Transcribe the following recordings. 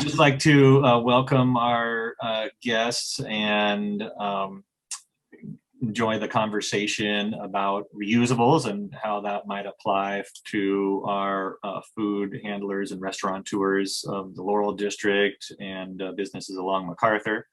just like to welcome our guests and enjoy the conversation about reusables and how that might apply to our food handlers and restaurateurs of the Laurel District and businesses along MacArthur.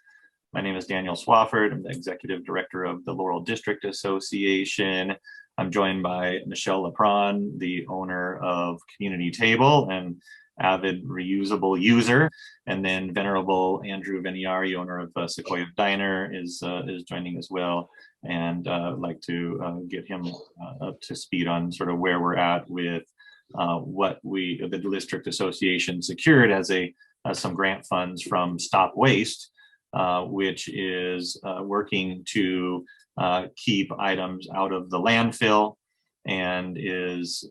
My name is Daniel Swafford. I'm the Executive Director of the Laurel District Association. I'm joined by Michelle Lepron, the owner of Community Table and avid reusable user, and then Venerable Andrew Veniari, owner of Sequoia Diner, is joining as well. And I'd like to get him up to speed on sort of where we're at with what the District Association secured as some grant funds from Stop Waste, which is working to keep items out of the landfill and is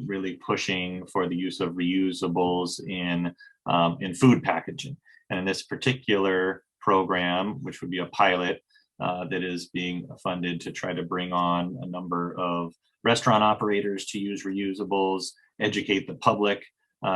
really pushing for the use of reusables in food packaging. And in this particular program, which would be a pilot that is being funded to try to bring on a number of restaurant operators to use reusables, educate the public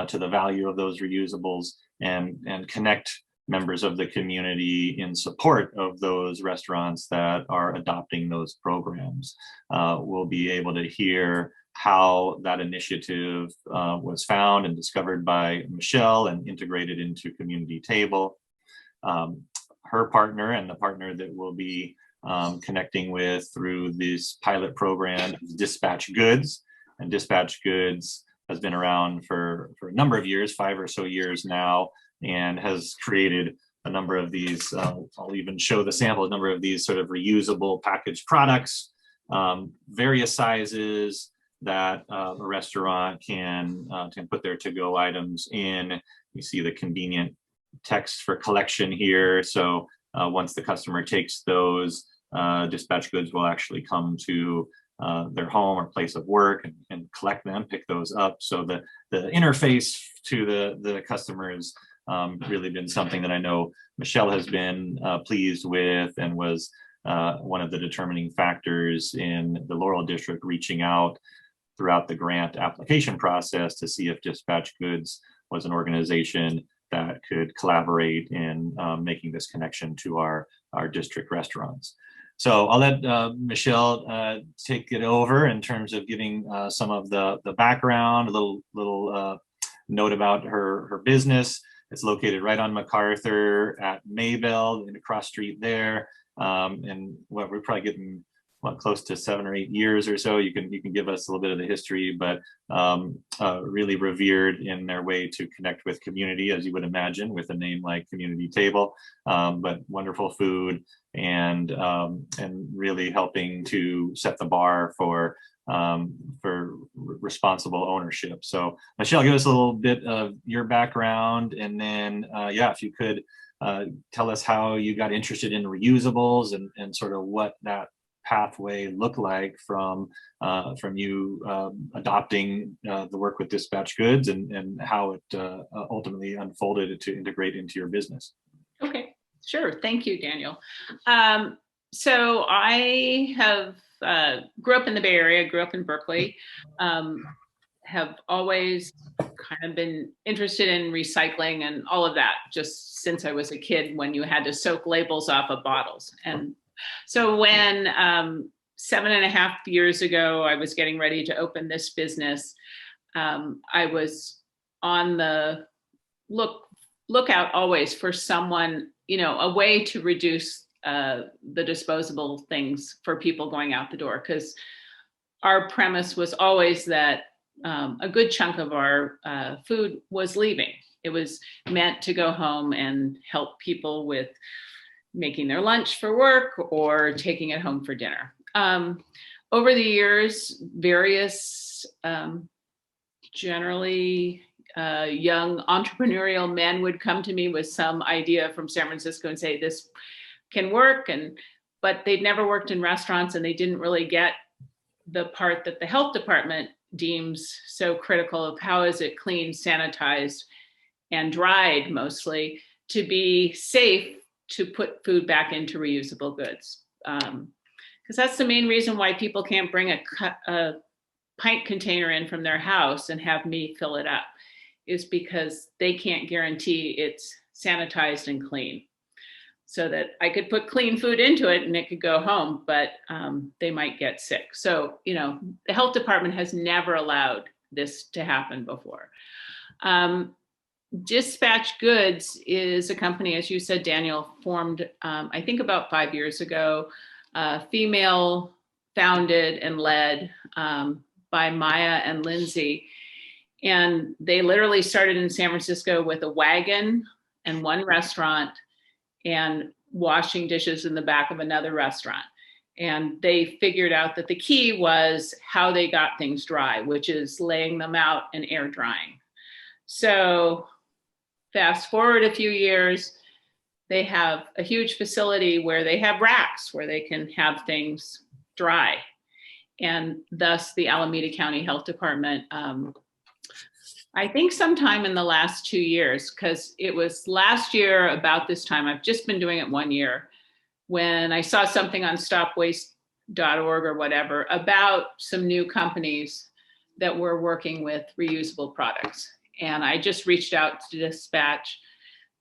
to the value of those reusables, and connect members of the community in support of those restaurants that are adopting those programs. We'll be able to hear how that initiative was found and discovered by Michelle and integrated into Community Table. Her partner and the partner that we'll be connecting with through this pilot program is Dispatch Goods. And Dispatch Goods has been around for a number of years, 5 or so years now, and has created a number of these, I'll even show the sample, a number of these sort of reusable packaged products, various sizes, that a restaurant can put their to-go items in. You see the convenient text for collection here. So once the customer takes those, Dispatch Goods will actually come to their home or place of work and collect them, pick those up. So the interface to the customer has really been something that I know Michelle has been pleased with, and was one of the determining factors in the Laurel District reaching out throughout the grant application process to see if Dispatch Goods was an organization that could collaborate in making this connection to our district restaurants. So I'll let Michelle take it over in terms of giving some of the background, a little note about her business. It's located right on MacArthur at Maybell, and across street there. And we're probably getting close to 7 or 8 years or so. You can give us a little bit of the history, but really revered in their way to connect with community, as you would imagine, with a name like Community Table. But wonderful food and really helping to set the bar for responsible ownership. So Michelle, give us a little bit of your background, and then if you could tell us how you got interested in reusables and sort of what that pathway look like from you adopting the work with Dispatch Goods and how it ultimately unfolded to integrate into your business. Okay, sure. Thank you, Daniel. So I have grew up in the Bay Area, grew up in Berkeley, have always kind of been interested in recycling and all of that, just since I was a kid, when you had to soak labels off of bottles. And so when 7.5 years ago, I was getting ready to open this business, I was on the lookout always for someone, a way to reduce the disposable things for people going out the door. Because our premise was always that a good chunk of our food was leaving. It was meant to go home and help people with making their lunch for work or taking it home for dinner. Over the years, various generally young entrepreneurial men would come to me with some idea from San Francisco and say, this can work, but they'd never worked in restaurants, and they didn't really get the part that the health department deems so critical of how is it cleaned, sanitized, and dried mostly to be safe to put food back into reusable goods. Because that's the main reason why people can't bring a pint container in from their house and have me fill it up, is because they can't guarantee it's sanitized and clean. So that I could put clean food into it and it could go home, but they might get sick. So, you know, the health department has never allowed this to happen before. Dispatch Goods is a company, as you said, Daniel, formed, I think about 5 years ago, female founded and led by Maya and Lindsay. And they literally started in San Francisco with a wagon and one restaurant and washing dishes in the back of another restaurant. And they figured out that the key was how they got things dry, which is laying them out and air drying. So fast forward a few years, they have a huge facility where they have racks where they can have things dry. And thus the Alameda County Health Department, I think sometime in the last 2 years, because it was last year about this time, I've just been doing it 1 year, when I saw something on stopwaste.org or whatever about some new companies that were working with reusable products. And I just reached out to Dispatch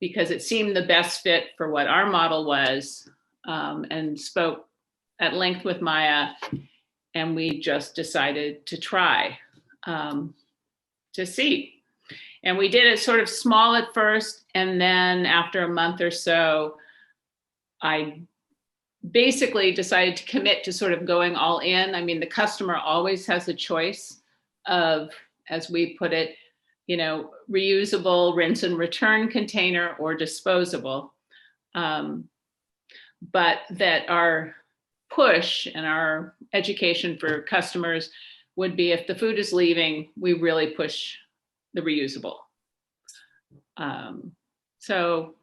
because it seemed the best fit for what our model was, and spoke at length with Maya, and we just decided to try. To see. And we did it sort of small at first. And then after a month or so, I basically decided to commit to sort of going all in. I mean, the customer always has a choice of, as we put it, you know, reusable, rinse and return container or disposable. But that our push and our education for customers would be, if the food is leaving, we really push the reusable. So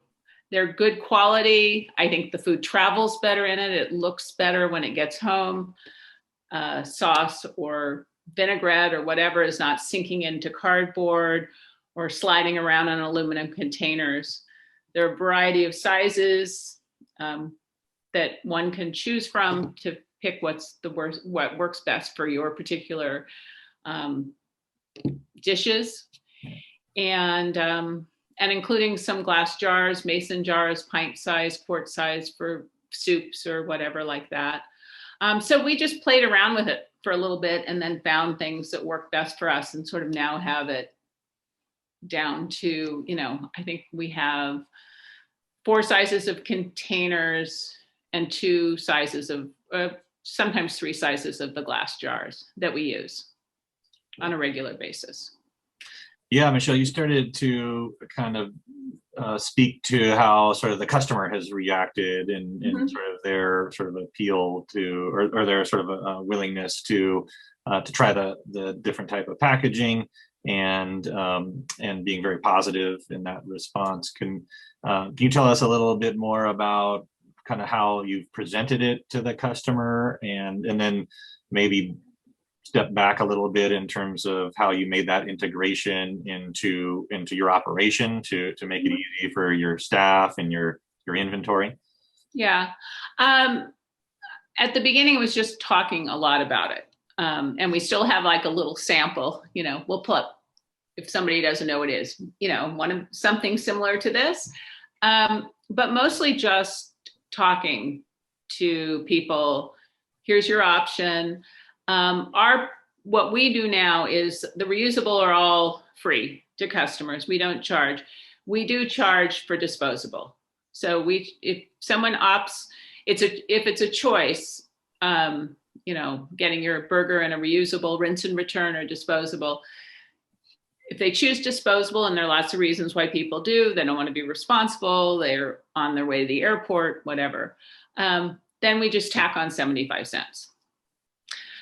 they're good quality. I think the food travels better in it. It looks better when it gets home. Sauce or vinaigrette or whatever is not sinking into cardboard or sliding around in aluminum containers. There are a variety of sizes that one can choose from to pick what works best for your particular dishes, and including some glass jars, mason jars, pint size, quart size for soups or whatever like that. So we just played around with it for a little bit and then found things that work best for us, and sort of now have it down to, you know, I think we have 4 sizes of containers and 2 sizes of sometimes 3 sizes of the glass jars that we use on a regular basis. Yeah, Michelle, you started to kind of speak to how sort of the customer has reacted and sort of their sort of appeal to, or their sort of willingness to try the different type of packaging, and being very positive in that response. Can you tell us a little bit more about kind of how you've presented it to the customer, and then maybe step back a little bit in terms of how you made that integration into your operation to make it easy for your staff and your inventory? Yeah. At the beginning, it was just talking a lot about it. And we still have like a little sample, you know, we'll put, if somebody doesn't know what it is, you know, something similar to this, but mostly just talking to people. Here's your option. What we do now is the reusable are all free to customers. We don't charge. We do charge for disposable. So if someone opts, if it's a choice, you know, getting your burger in a reusable, rinse and return, or disposable. If they choose disposable, and there are lots of reasons why people do, they don't want to be responsible, they're on their way to the airport, whatever, then we just tack on 75 cents.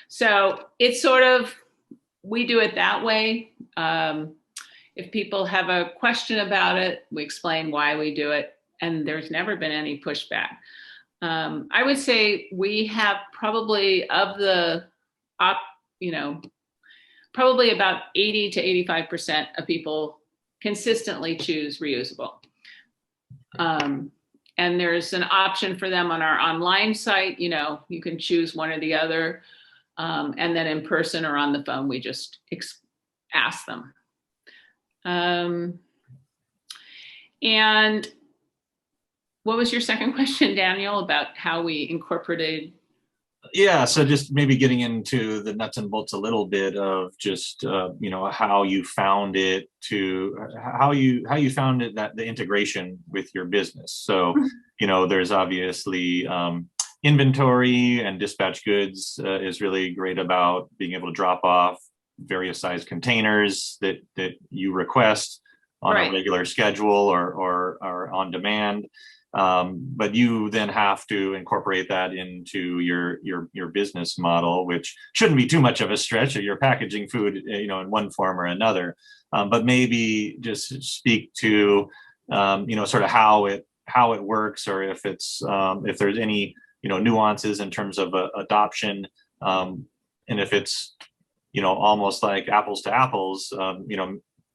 So it's sort of, we do it that way. If people have a question about it, we explain why we do it, and there's never been any pushback. I would say we have probably probably about 80 to 85% of people consistently choose reusable. And there's an option for them on our online site. You know, you can choose one or the other. And then in person or on the phone, we just ask them. And what was your second question, Daniel, about how we incorporated? Yeah, so just maybe getting into the nuts and bolts a little bit of just how you found it to how you found it, that the integration with your business. So there's obviously inventory, and dispatch goods is really great about being able to drop off various size containers that you request on a regular schedule or on demand. But you then have to incorporate that into your business model, which shouldn't be too much of a stretch. If you're packaging food, in one form or another, but maybe just speak to, sort of how it works, or if there's any, nuances in terms of adoption, and if it's, almost like apples to apples.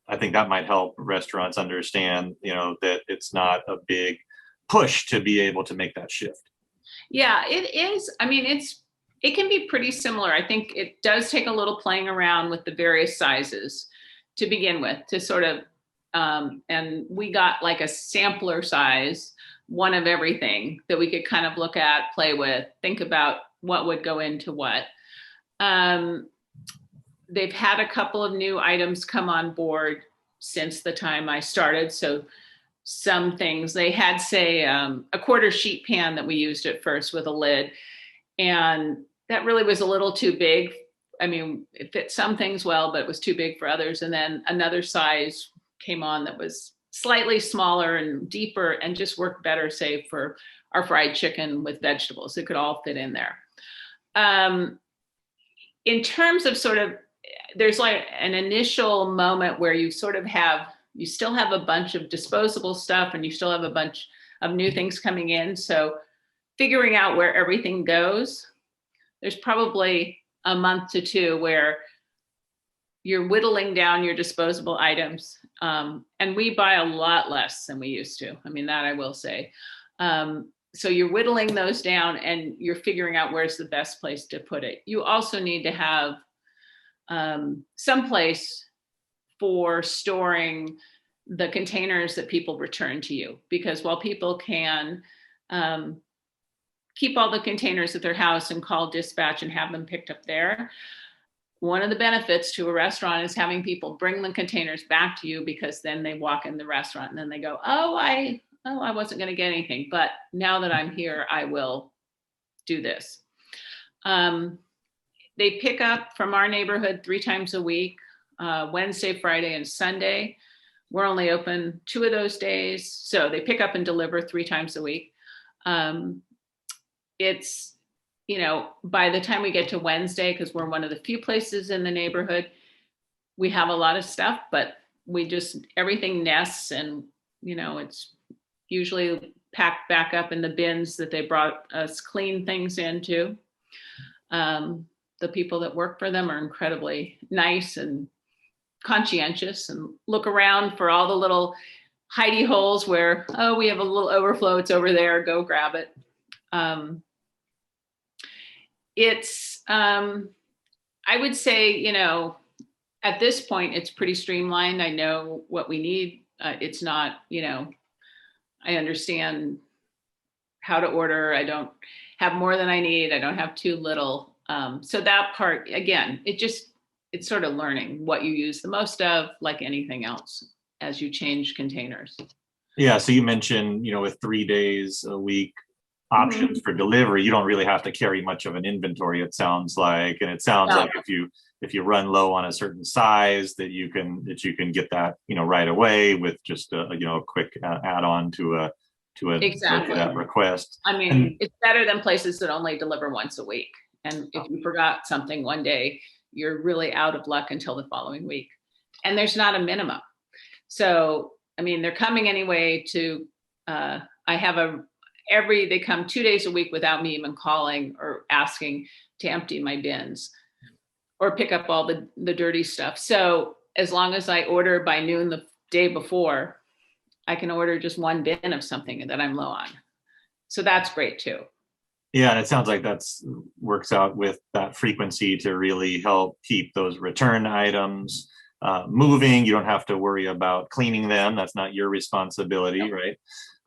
I think that might help restaurants understand, that it's not a big push to be able to make that shift. Yeah, it is. I mean, it can be pretty similar. I think it does take a little playing around with the various sizes to begin with, to sort of, and we got like a sampler size, one of everything that we could kind of look at, play with, think about what would go into what. They've had a couple of new items come on board since the time I started. So some things they had, say, a quarter sheet pan that we used at first with a lid, and that really was a little too big. I mean, it fit some things well, but it was too big for others. And then another size came on that was slightly smaller and deeper and just worked better, say, for our fried chicken with vegetables. It could all fit in there. In terms of sort of, there's like an initial moment where you sort of you still have a bunch of disposable stuff and you still have a bunch of new things coming in. So figuring out where everything goes, there's probably a month to two where you're whittling down your disposable items. And we buy a lot less than we used to. I mean, that I will say. So you're whittling those down and you're figuring out where's the best place to put it. You also need to have some place for storing the containers that people return to you, because while people can keep all the containers at their house and call dispatch and have them picked up there, one of the benefits to a restaurant is having people bring the containers back to you, because then they walk in the restaurant and then they go, I wasn't going to get anything, but now that I'm here, I will do this. They pick up from our neighborhood 3 times a week, Wednesday, Friday, and Sunday. We're only open 2 of those days. So they pick up and deliver 3 times a week. It's, by the time we get to Wednesday, because we're one of the few places in the neighborhood, we have a lot of stuff, but everything nests, and, it's usually packed back up in the bins that they brought us clean things into. The people that work for them are incredibly nice and conscientious and look around for all the little hidey holes where, we have a little overflow, it's over there, go grab it. It's, I would say, at this point, it's pretty streamlined. I know what we need. It's not, I understand how to order. I don't have more than I need. I don't have too little. So that part, again, it's sort of learning what you use the most of, like anything else, as you change containers. Yeah. So you mentioned, with 3 days a week options for delivery, you don't really have to carry much of an inventory, it sounds like. And it sounds like if you run low on a certain size, that you can get that, right away with just a quick add-on to exactly that request. I mean, it's better than places that only deliver once a week. And if you forgot something one day, you're really out of luck until the following week. And there's not a minimum. So, I mean, they're coming anyway to, they come 2 days a week without me even calling or asking to empty my bins or pick up all the dirty stuff. So as long as I order by noon the day before, I can order just 1 bin of something that I'm low on. So that's great too. Yeah, and it sounds like works out with that frequency to really help keep those return items moving. You don't have to worry about cleaning them. That's not your responsibility, right?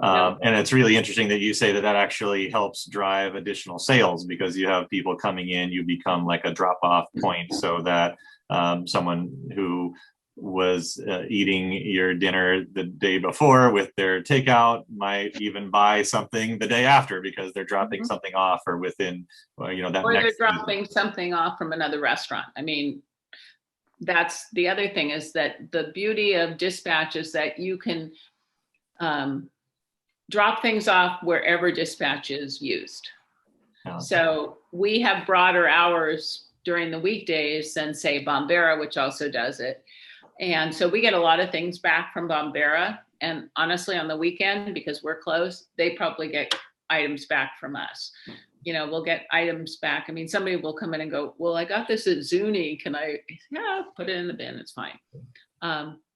And it's really interesting that you say that that actually helps drive additional sales, because you have people coming in, you become like a drop-off point, so that someone who was eating your dinner the day before with their takeout might even buy something the day after, because they're dropping something off, or within, that or next they're dropping something off from another restaurant. I mean, that's the other thing, is that the beauty of dispatch is that you can drop things off wherever dispatch is used. So we have broader hours during the weekdays than, say, Bombera, which also does it. And so we get a lot of things back from Bombera. And honestly, on the weekend, because we're closed, they probably get items back from us. We'll get items back. I mean, somebody will come in and go, well, I got this at Zuni. Can I, put it in the bin. It's fine.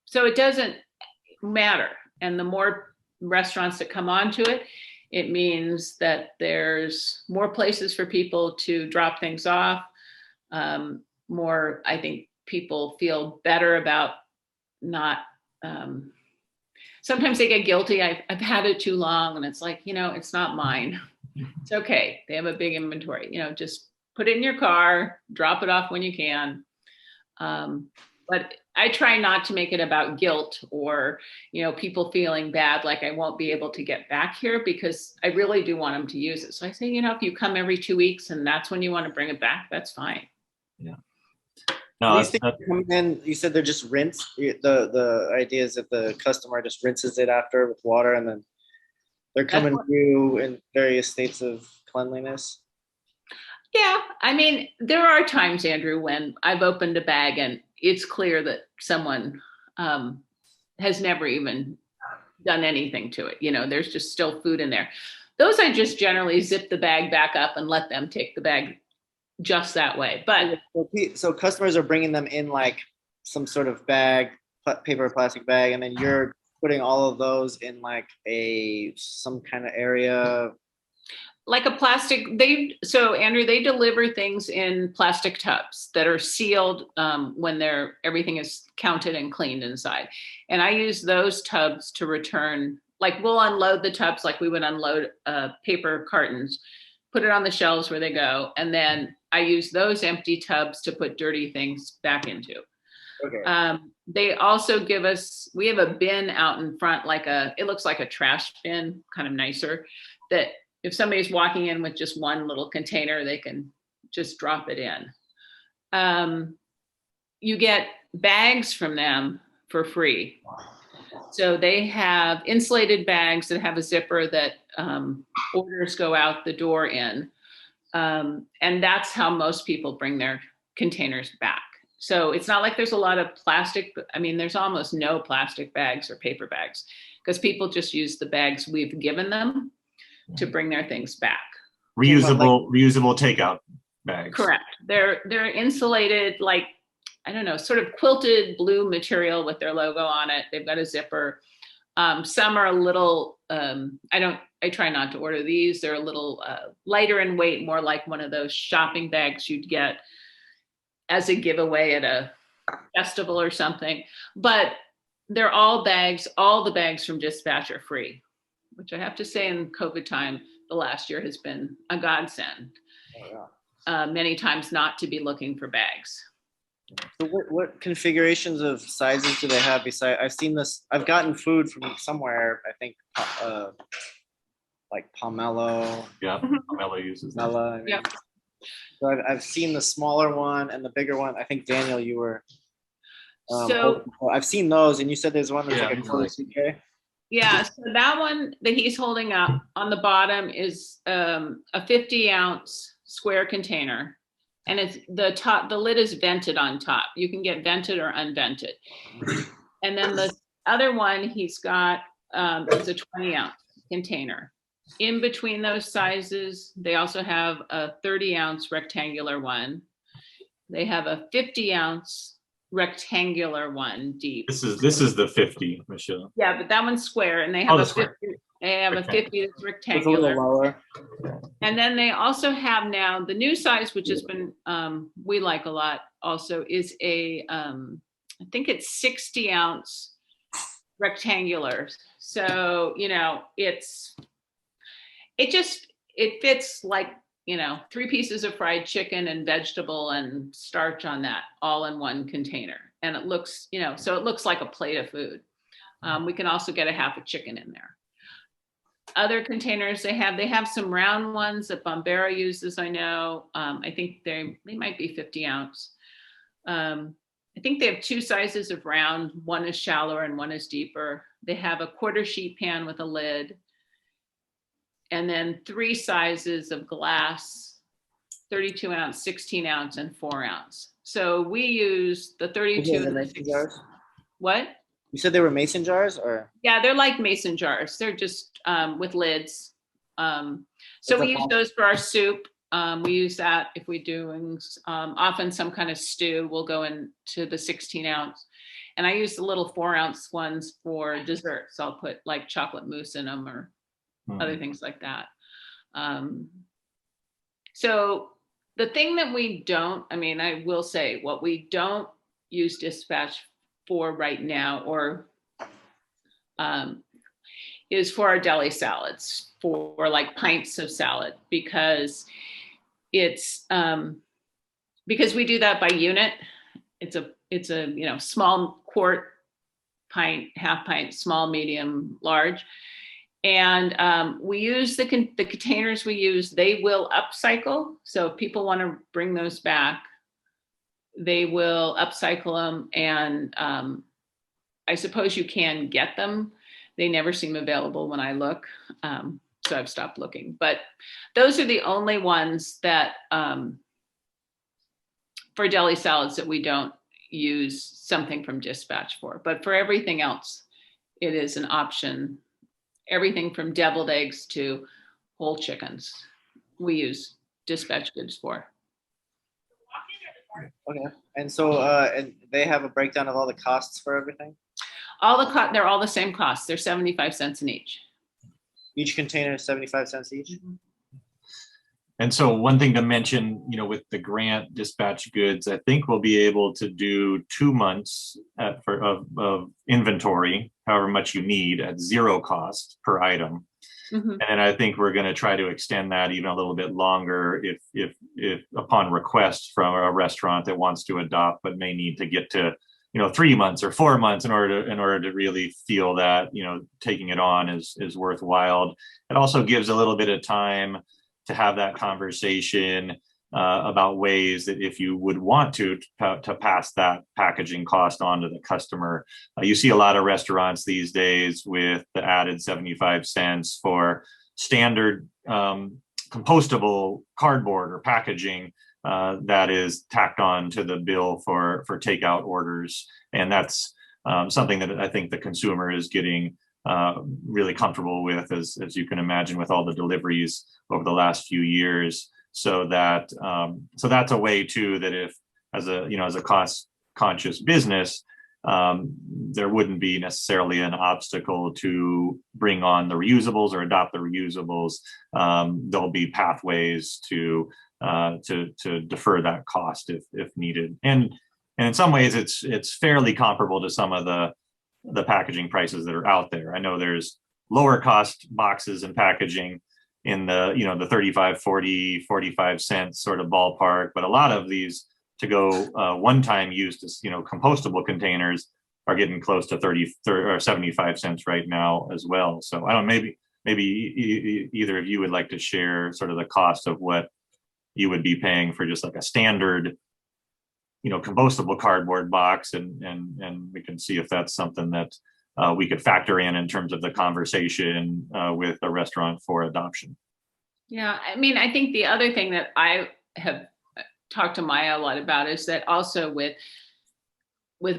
So it doesn't matter. And the more restaurants that come onto it, it means that there's more places for people to drop things off. More, I think, people feel better about not, sometimes they get guilty. I've had it too long, and it's like, it's not mine. It's okay. They have a big inventory, just put it in your car, drop it off when you can. But I try not to make it about guilt or, people feeling bad, like I won't be able to get back here, because I really do want them to use it. So I say, if you come every 2 weeks and that's when you want to bring it back, that's fine. Yeah. No, these things come in, you said they're just rinsed. The idea is that the customer just rinses it after with water, and then they're coming to you in various states of cleanliness. Yeah, I mean, there are times, Andrew, when I've opened a bag and it's clear that someone has never even done anything to it. There's just still food in there. Those I just generally zip the bag back up and let them take the bag just that way. But so customers are bringing them in like some sort of bag, paper or plastic bag, and then you're putting all of those in like some kind of area, like a plastic. So Andrew, they deliver things in plastic tubs that are sealed when everything is counted and cleaned inside. And I use those tubs to return. Like, we'll unload the tubs like we would unload paper cartons, put it on the shelves where they go, and then I use those empty tubs to put dirty things back into. Okay. They also give us, we have a bin out in front, it looks like a trash bin, kind of nicer, that if somebody's walking in with just one little container, they can just drop it in. You get bags from them for free. So they have insulated bags that have a zipper that orders go out the door in. And that's how most people bring their containers back. So it's not like there's a lot of plastic. I mean, there's almost no plastic bags or paper bags, because people just use the bags we've given them to bring their things back. Reusable takeout bags. Correct. They're insulated, like, I don't know, sort of quilted blue material with their logo on it. They've got a zipper. Some are a little, I try not to order these. They're a little lighter in weight, more like one of those shopping bags you'd get as a giveaway at a festival or something. But they're all bags. All the bags from Dispatch are free, which I have to say, in COVID time, the last year has been a godsend. Oh, yeah. Many times not to be looking for bags. So what configurations of sizes do they have? Besides, I've gotten food from somewhere, I think, like Pomelo. Yeah, Pomelo uses that. Yeah. So I've seen the smaller one and the bigger one. I think, Daniel, you were. I've seen those, and you said there's one that's like a quarter CK. Yeah, so that one that he's holding up on the bottom is a 50-ounce square container. And it's the lid is vented on top. You can get vented or unvented. And then the other one he's got is a 20-ounce container. In between those sizes, they also have a 30-ounce rectangular one. They have a 50-ounce rectangular one deep. This is the 50, Michelle. Yeah, but that one's square, and they have a 50. They have a 50 that's rectangular. It's a little lower. And then they also have now the new size, which has been we like a lot. Also, is a I think it's 60 ounce rectangular. So, it fits like, 3 pieces of fried chicken and vegetable and starch on that all in one container. And it looks, so it looks like a plate of food. We can also get a half a chicken in there. Other containers they have some round ones that Bombera uses, I know. I think they might be 50 ounce. I think they have 2 sizes of round. One is shallower and one is deeper. They have a quarter sheet pan with a lid. And then 3 sizes of glass, 32 ounce, 16 ounce, and 4 ounce. So we use the 32 and the 6. Jars? What? You said they were mason jars, or? Yeah, they're like mason jars. They're just with lids. So we use those for our soup. We use that if we're doing often some kind of stew. We'll go into the 16 ounce. And I use the little 4 ounce ones for desserts. I'll put like chocolate mousse in them or other things like that. So the thing that I will say what we don't use dispatch for right now is for our deli salads, for like pints of salad, because it's because we do that by unit. It's a small quart, pint, half pint, small, medium, large. And we use the containers we use, they will upcycle. So if people want to bring those back, they will upcycle them. And I suppose you can get them. They never seem available when I look. So I've stopped looking. But those are the only ones that for deli salads that we don't use something from dispatch for. But for everything else, it is an option. Everything from deviled eggs to whole chickens, we use dispatch goods for. Okay. And so and they have a breakdown of all the costs for everything? They're all the same cost. They're 75 cents in each. Each container is 75 cents each? And so one thing to mention, with the grant dispatch goods, I think we'll be able to do 2 months of inventory, however much you need, at 0 cost per item. Mm-hmm. And I think we're going to try to extend that even a little bit longer if upon request from a restaurant that wants to adopt, but may need to get to 3 months or 4 months in order to really feel that taking it on is worthwhile. It also gives a little bit of time to have that conversation about ways that if you would want to pass that packaging cost on to the customer. You see a lot of restaurants these days with the added 75 cents for standard compostable cardboard or packaging that is tacked on to the bill for takeout orders. And that's something that I think the consumer is getting really comfortable with, as you can imagine, with all the deliveries over the last few years. So that's a way too that if as a cost conscious business, there wouldn't be necessarily an obstacle to bring on the reusables or adopt the reusables. There'll be pathways to defer that cost if needed. And in some ways it's fairly comparable to some of the packaging prices that are out there. I know there's lower cost boxes and packaging in the 35, 40, 45 cents sort of ballpark, but a lot of these to go one-time use to compostable containers are getting close to 30 or 75 cents right now as well. So I don't know, maybe either of you would like to share sort of the cost of what you would be paying for just like a standard compostable cardboard box, and we can see if that's something that we could factor in terms of the conversation with a restaurant for adoption. Yeah, I mean, I think the other thing that I have talked to Maya a lot about is that also with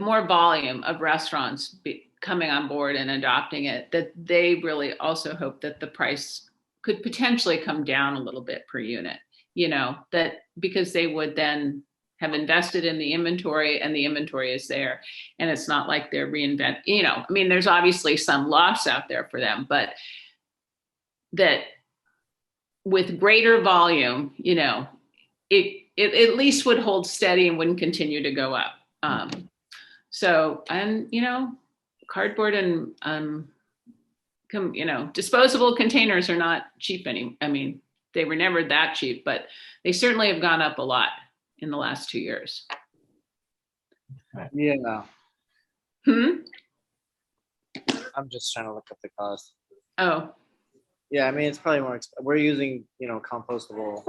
more volume of restaurants coming on board and adopting it, that they really also hope that the price could potentially come down a little bit per unit, that because they would then have invested in the inventory and the inventory is there, and it's not like they're I mean, there's obviously some loss out there for them, but that with greater volume, it at least would hold steady and wouldn't continue to go up. So, and cardboard and disposable containers are not cheap anymore. I mean, they were never that cheap, but they certainly have gone up a lot in the last 2 years. Yeah. Hmm? I'm just trying to look up the cost. Oh, Yeah, I mean, it's probably more expensive. We're using, compostable.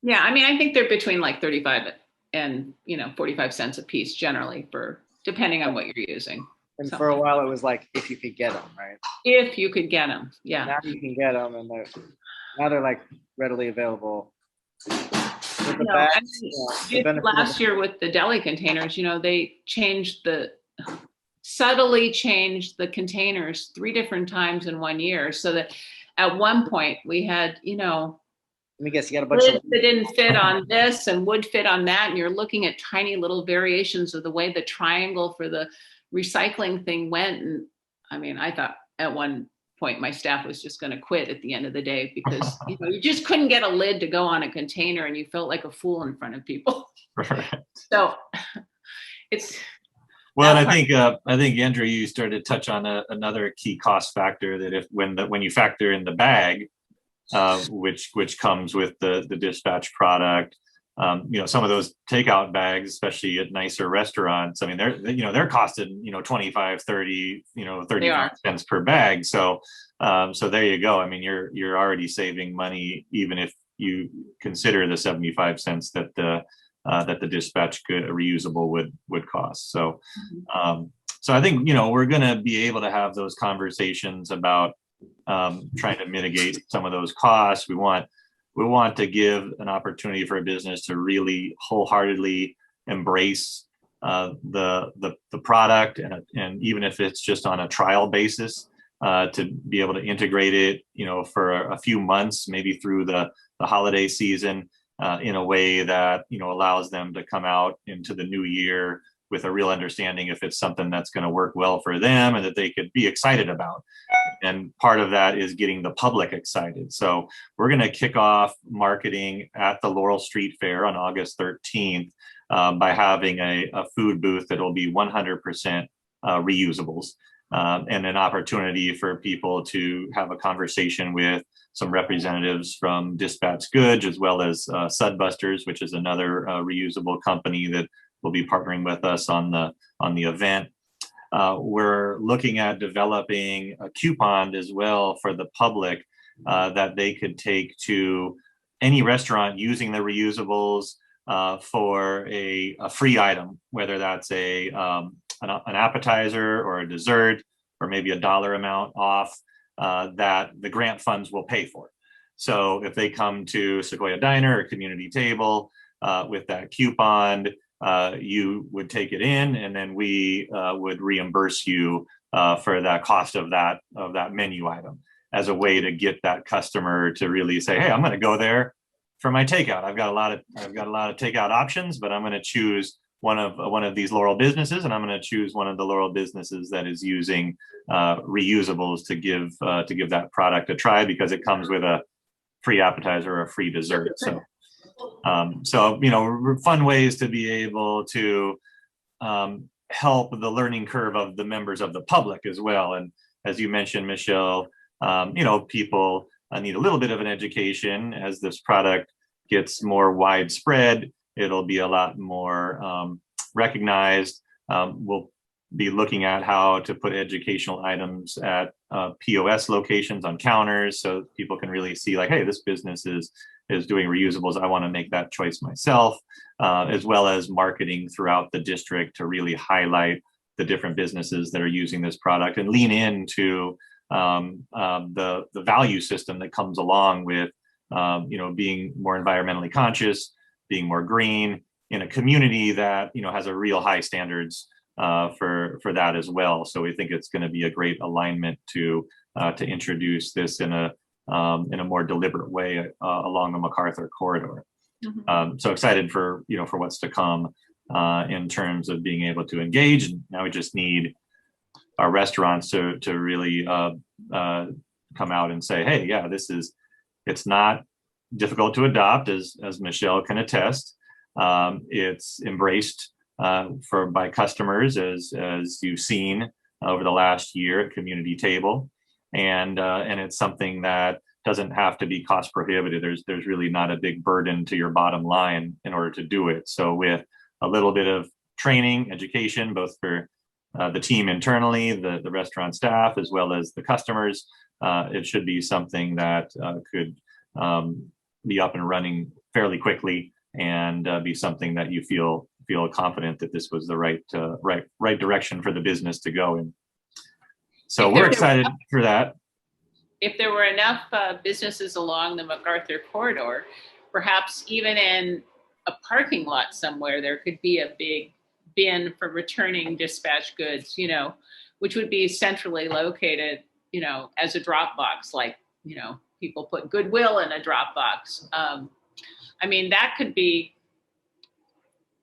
yeah. I mean, I think they're between like 35 and 45 cents a piece generally, for depending on what you're using. And for a while, it was like if you could get them, right? If you could get them, yeah. Now you can get them, and they're like readily available. With the bags, the benefit last year with the deli containers, they subtly changed the containers 3 different times in 1 year, so that at one point we had, let me guess, you got a bunch of that didn't fit on this and would fit on that, and you're looking at tiny little variations of the way the triangle for the recycling thing went. And I mean, I thought at one point my staff was just going to quit at the end of the day, because you just couldn't get a lid to go on a container, and you felt like a fool in front of people. Right. So it's well, and I think Andrew, you started to touch on another key cost factor, that when you factor in the bag, which comes with the dispatch product, some of those takeout bags, especially at nicer restaurants, I mean, they're costing 25, 30, 35 cents per bag. So there you go. I mean, you're already saving money, even if you consider the 75 cents that the dispatch reusable would cost. So so I think we're going to be able to have those conversations about trying to mitigate some of those costs. We want to give an opportunity for a business to really wholeheartedly embrace the product, and even if it's just on a trial basis, to be able to integrate it, for a few months, maybe through the holiday season, in a way that allows them to come out into the new year with a real understanding if it's something that's going to work well for them and that they could be excited about. And part of that is getting the public excited. So we're going to kick off marketing at the Laurel Street Fair on August 13th by having a food booth that will be 100% reusables, and an opportunity for people to have a conversation with some representatives from Dispatch Goods, as well as Sudbusters, which is another reusable company that will be partnering with us on the event. We're looking at developing a coupon as well for the public that they could take to any restaurant using the reusables for a free item, whether that's an appetizer or a dessert, or maybe $1 amount off, that the grant funds will pay for. So if they come to Sequoia Diner or Community Table with that coupon, you would take it in, and then we would reimburse you for that cost of that menu item, as a way to get that customer to really say, hey, I'm going to go there for my takeout. I've got a lot of takeout options, but I'm going to choose one of these Laurel businesses, and I'm going to choose one of the Laurel businesses that is using reusables to give that product a try, because it comes with a free appetizer or a free dessert. So fun ways to be able to help the learning curve of the members of the public as well. And as you mentioned, Michelle, people need a little bit of an education. As this product gets more widespread, it'll be a lot more recognized. We'll be looking at how to put educational items at POS locations on counters, so people can really see, like, hey, this business is doing reusables. I want to make that choice myself, as well as marketing throughout the district to really highlight the different businesses that are using this product, and lean into the value system that comes along with being more environmentally conscious, being more green in a community that has a real high standards for that as well. So we think it's going to be a great alignment to introduce this in a more deliberate way along the MacArthur corridor. Mm-hmm. So excited for what's to come in terms of being able to engage. And now we just need our restaurants to really come out and say, hey, yeah, it's not difficult to adopt, as Michelle can attest. It's embraced by customers, as you've seen over the last year at Community Table, and it's something that doesn't have to be cost prohibitive. There's really not a big burden to your bottom line in order to do it. So with a little bit of training, education, both for the team internally, the restaurant staff, as well as the customers, it should be something that could be up and running fairly quickly, and be something that you feel confident that this was the right direction for the business to go in. So we're excited for that. If there were enough businesses along the MacArthur corridor, perhaps even in a parking lot somewhere, there could be a big bin for returning dispatch goods, which would be centrally located, as a drop box, like, people put Goodwill in a drop box. I mean, that could be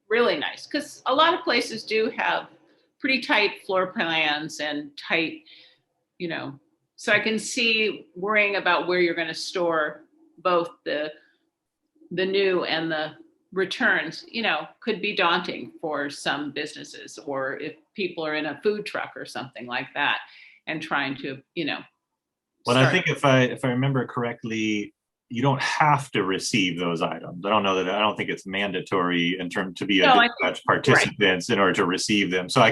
really nice, because a lot of places do have pretty tight floor plans and tight, so I can see worrying about where you're going to store both the new and the returns, could be daunting for some businesses, or if people are in a food truck or something like that and trying to, But I think if I remember correctly, you don't have to receive those items. I don't think it's mandatory in terms to be a dispatch participants in order to receive them. So I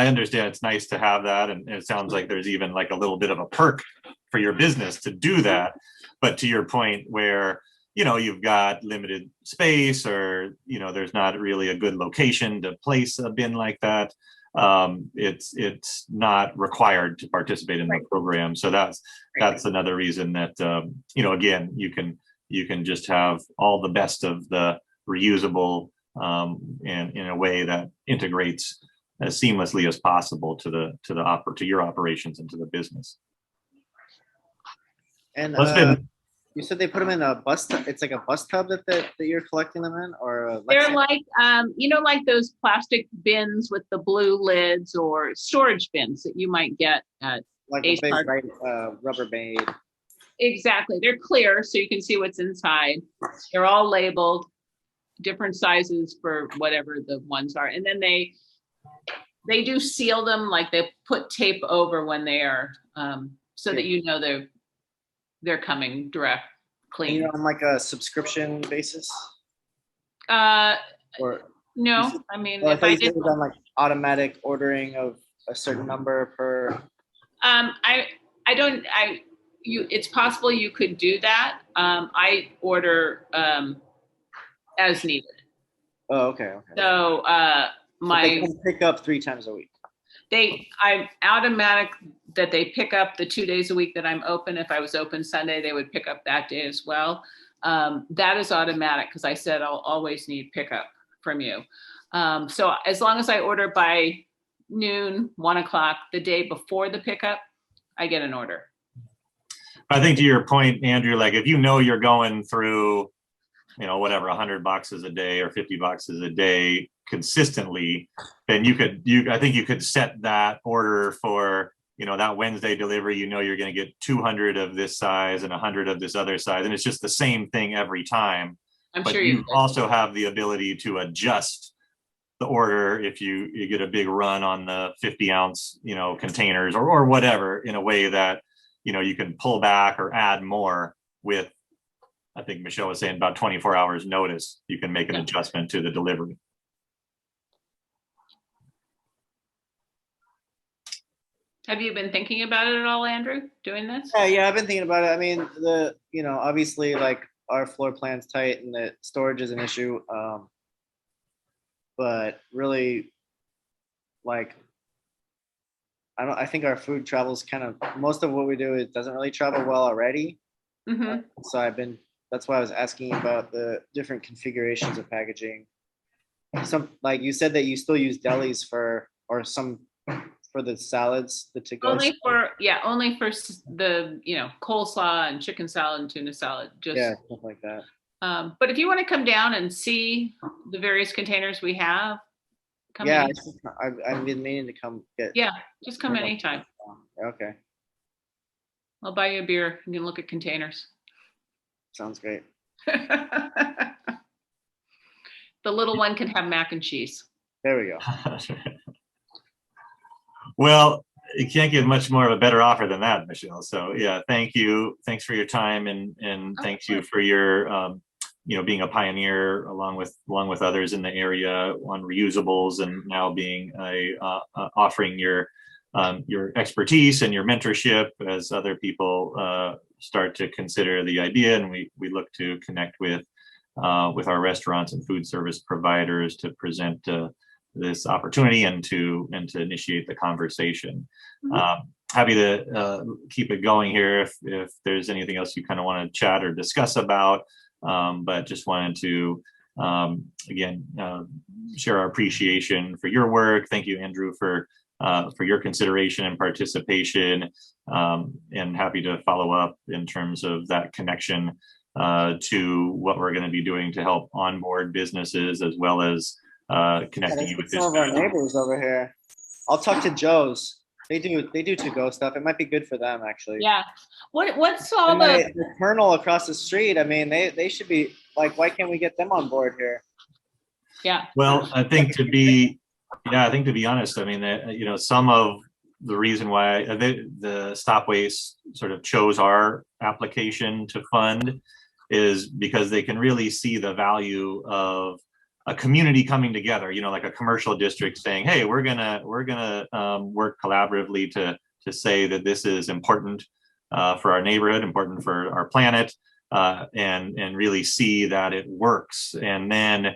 understand it's nice to have that. And it sounds like there's even like a little bit of a perk for your business to do that. But to your point where, you've got limited space, or, there's not really a good location to place a bin like that, it's not required to participate in the program. So that's another reason that, again, you can just have all the best of the reusable, and in a way that integrates as seamlessly as possible to your operations and to the business. And you said they put them in a bus tub. It's like a bus tub that you're collecting them in, or they're like, like those plastic bins with the blue lids, or storage bins that you might get at like a big Rubbermaid. Exactly. They're clear, so you can see what's inside. They're all labeled, different sizes for whatever the ones are, and then they do seal them, like they put tape over when they are, so that they're coming direct, clean. On like a subscription basis? Or no, I mean, if I did on like automatic ordering of a certain number per. It's possible you could do that. I order as needed. Oh, okay. So they can pick up 3 times a week. I'm automatic that they pick up the 2 days a week that I'm open. If I was open Sunday, they would pick up that day as well. That is automatic, because I said I'll always need pickup from you. So as long as I order by noon, 1 o'clock, the day before the pickup, I get an order. I think to your point, Andrew, like if you're going through, whatever, 100 boxes a day or 50 boxes a day consistently, then I think you could set that order for, that Wednesday delivery. You're going to get 200 of this size and 100 of this other size, and it's just the same thing every time. I'm but sure you also have the ability to adjust the order if you get a big run on the 50-ounce, containers or whatever, in a way that, you can pull back or add more with, I think Michelle was saying, about 24 hours notice. You can make an adjustment to the delivery. Have you been thinking about it at all, Andrew, doing this? Yeah, I've been thinking about it. I mean, obviously, like, our floor plan's tight and the storage is an issue. But really, like, I think our food travels kind of, most of what we do, it doesn't really travel well already. Mm-hmm. So that's why I was asking about the different configurations of packaging. Some, like you said, that you still use delis for the salads, the to-go. Only for the, coleslaw and chicken salad and tuna salad. Stuff like that. But if you want to come down and see the various containers we have, come in. I've been meaning to come get. Yeah, just come anytime. Okay. I'll buy you a beer. You can look at containers. Sounds great. The little one can have mac and cheese. There we go. Well, you can't get much more of a better offer than that, Michelle. So yeah, thank you. Thanks for your time, and thanks you for your being a pioneer along with others in the area on reusables, and now being offering your expertise and your mentorship as other people start to consider the idea. And we look to connect with our restaurants and food service providers to present this opportunity and to initiate the conversation. Happy to keep it going here if there's anything else you kind of want to chat or discuss about, but just wanted to again share our appreciation for your work. Thank you, Andrew, for your consideration and participation, and happy to follow up in terms of that connection to what we're going to be doing to help onboard businesses, as well as connecting you with some of our neighbors over here. I'll talk to Joe's. They do to-go stuff. It might be good for them, actually. Yeah. What's all and the Colonel across the street? I mean, they should be like, why can't we get them on board here? Yeah. Well, I think to be honest, I mean, some of the reason why the Stop Waste sort of chose our application to fund is because they can really see the value of a community coming together, like a commercial district saying, hey, we're gonna work collaboratively to say that this is important for our neighborhood, important for our planet, and really see that it works. And then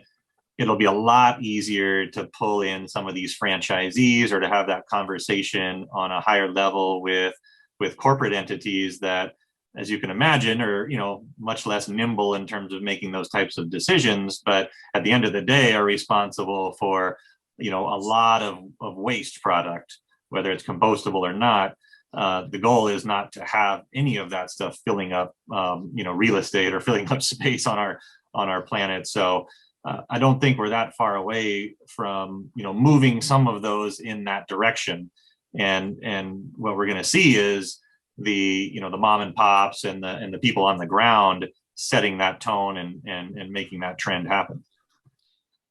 it'll be a lot easier to pull in some of these franchisees, or to have that conversation on a higher level with corporate entities that, as you can imagine, are much less nimble in terms of making those types of decisions, but at the end of the day are responsible for a lot of waste product, whether it's compostable or not. The goal is not to have any of that stuff filling up real estate or filling up space on our planet. So I don't think we're that far away from moving some of those in that direction. And what we're going to see is the mom and pops and the people on the ground setting that tone and making that trend happen.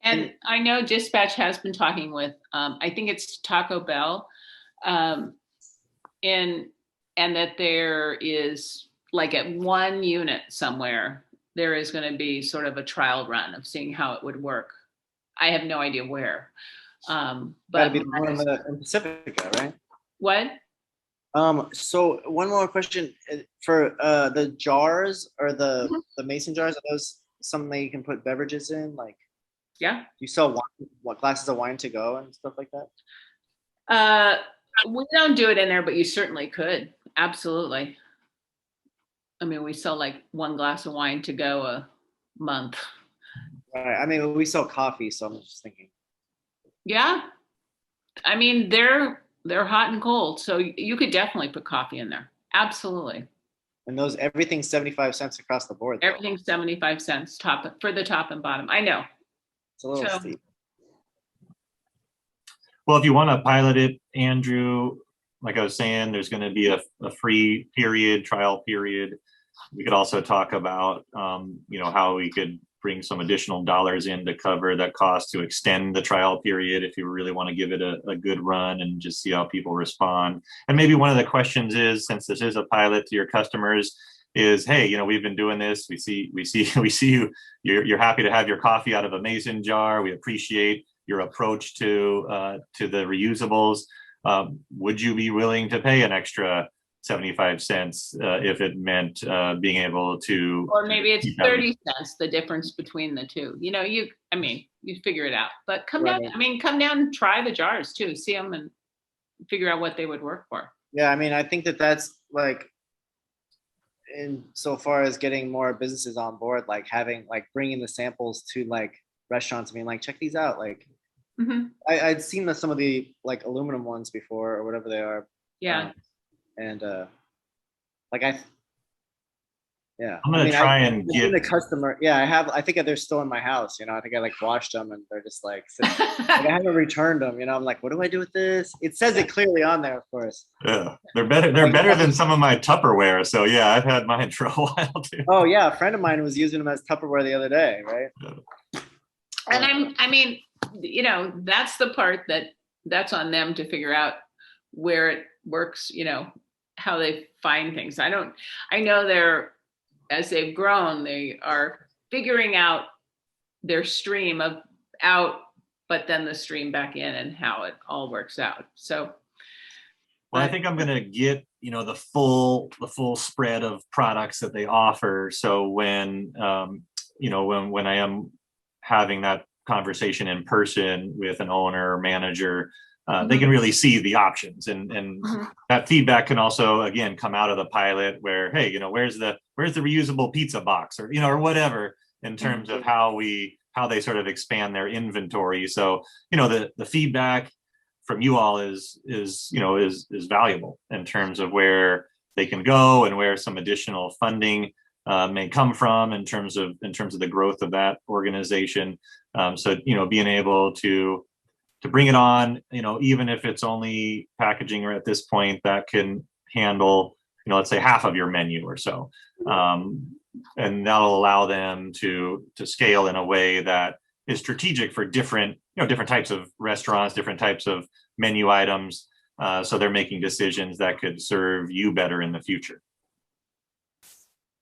And I know Dispatch has been talking with I think it's Taco Bell, and that there is, like, at one unit somewhere, there is going to be sort of a trial run of seeing how it would work. I have no idea where. But that'd be the one in Pacifica, right? What? So one more question for the jars, or the mason jars. Are those something that you can put beverages in? Like, yeah, you sell wine, glasses of wine to go and stuff like that? We don't do it in there, but you certainly could. Absolutely. I mean, we sell like one glass of wine to go a month. Right. I mean, we sell coffee, so I'm just thinking. Yeah. I mean, they're hot and cold, so you could definitely put coffee in there. Absolutely. And everything's 75 cents across the board, though. Everything's 75 cents for the top and bottom. I know. It's a little steep. Well, if you want to pilot it, Andrew, like I was saying, there's going to be a free trial period. We could also talk about, how we could bring some additional dollars in to cover that cost to extend the trial period if you really want to give it a good run and just see how people respond. And maybe one of the questions is, since this is a pilot to your customers, is, hey, we've been doing this. We see you. You're happy to have your coffee out of a mason jar. We appreciate your approach to the reusables. Would you be willing to pay an extra 75 cents if it meant being able to, or maybe it's 30 cents, the difference between the two? You figure it out. But come down and try the jars too, see them and figure out what they would work for. Yeah, I mean, I think that's like, in so far as getting more businesses on board, like bringing the samples to like restaurants. I mean, like, check these out. Like, I'd seen some of the like aluminum ones before, or whatever they are. Yeah. I'm gonna try and get the customer. Yeah, I think they're still in my house. I think I like washed them, and they're just like I haven't returned them. I'm like, what do I do with this? It says it clearly on there, of course. Yeah, they're better. They're better than some of my Tupperware. So yeah, I've had mine for a while too. Oh yeah, a friend of mine was using them as Tupperware the other day, right? And I mean, you know, that's the part that's on them to figure out where it works, you know, how they find things. I know as they've grown, they are figuring out their stream of out, but then the stream back in and how it all works out. So. Well, I think I'm going to get, you know, the full spread of products that they offer. So when, you know, when I am having that conversation in person with an owner or manager, they can really see the options, and that feedback can also, again, come out of the pilot where, hey, you know, where's the reusable pizza box, or, you know, or whatever, in terms of how they sort of expand their inventory. So, you know, the feedback from you all is valuable in terms of where they can go and where some additional funding may come from in terms of the growth of that organization. So, you know, being able to bring it on, you know, even if it's only packaging, or at this point that can handle, you know, let's say half of your menu or so, and that'll allow them to scale in a way that is strategic for different types of restaurants, different types of menu items. So they're making decisions that could serve you better in the future.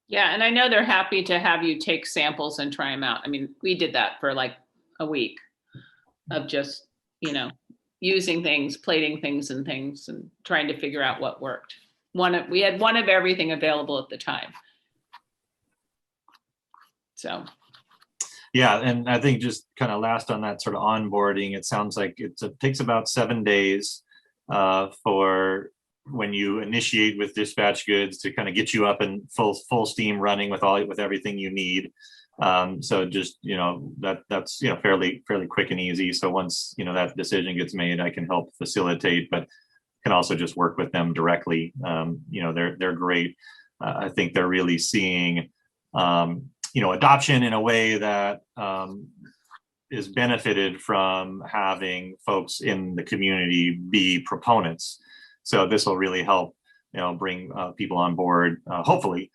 Yeah, and I know they're happy to have you take samples and try them out. I mean, we did that for like a week of just, you know, using things, plating things and trying to figure out what worked. We had one of everything available at the time. So. Yeah, and I think just kind of last on that sort of onboarding, it sounds like it takes about 7 days for when you initiate with dispatch goods to kind of get you up and full steam running with everything you need. So just, you know, that's, you know, fairly quick and easy. So once, you know, that decision gets made, I can help facilitate, but can also just work with them directly. You know, they're great. I think they're really seeing, you know, adoption in a way that is benefited from having folks in the community be proponents. So this will really help, you know, bring people on board, hopefully,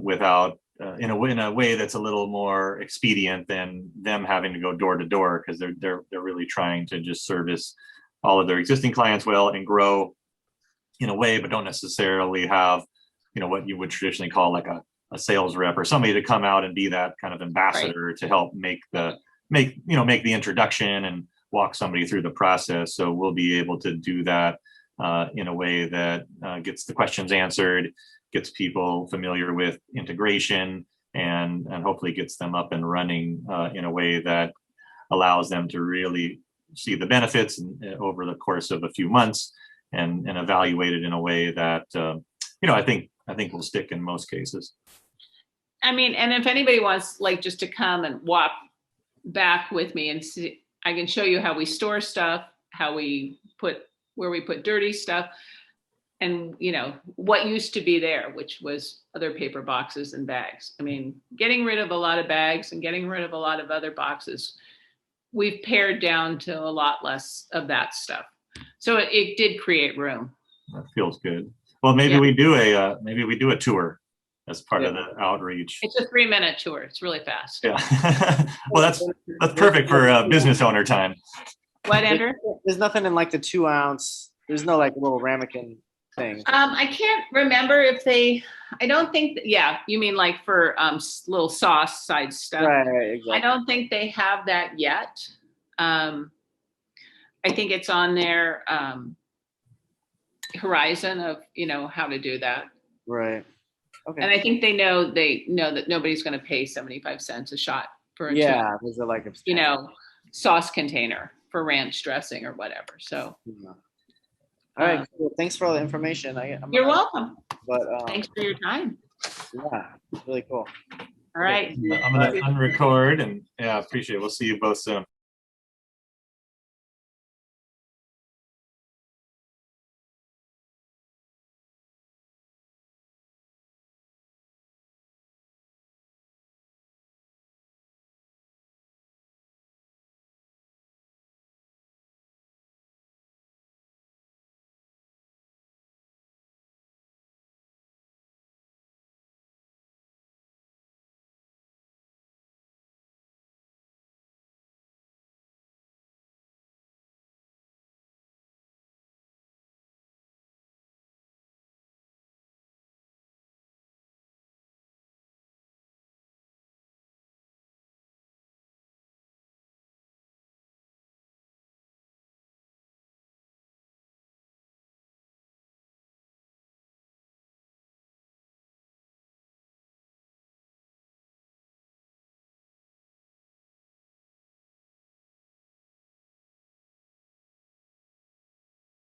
without in a way that's a little more expedient than them having to go door to door, because they're really trying to just service all of their existing clients well and grow in a way, but don't necessarily have, you know, what you would traditionally call like a sales rep or somebody to come out and be that kind of ambassador to help make the introduction and walk somebody through the process. So we'll be able to do that in a way that gets the questions answered, gets people familiar with integration, and hopefully gets them up and running in a way that allows them to really see the benefits over the course of a few months, and evaluate it in a way that you know, I think will stick in most cases. I mean, and if anybody wants like just to come and walk back with me and see, I can show you how we store stuff, where we put dirty stuff, and, you know, what used to be there, which was other paper boxes and bags. I mean, getting rid of a lot of bags and getting rid of a lot of other boxes, we've pared down to a lot less of that stuff. So it did create room. That feels good. Well, maybe we do a tour as part of the outreach. It's a 3-minute tour. It's really fast. Yeah. Well, that's perfect for business owner time. What, Andrew? There's nothing in like the 2 ounce. There's no like little ramekin thing. I can't remember if I don't think, you mean like for little sauce side stuff. Right, exactly. I don't think they have that yet. I think it's on their horizon of, you know, how to do that. Right. Okay. And I think they know that nobody's going to pay 75 cents a shot for there's a like a, you know, sauce container for ranch dressing or whatever. So all right, cool. Thanks for all the information. You're welcome. But thanks for your time. Yeah, really cool. All right. I'm gonna unrecord, and appreciate it. We'll see you both soon.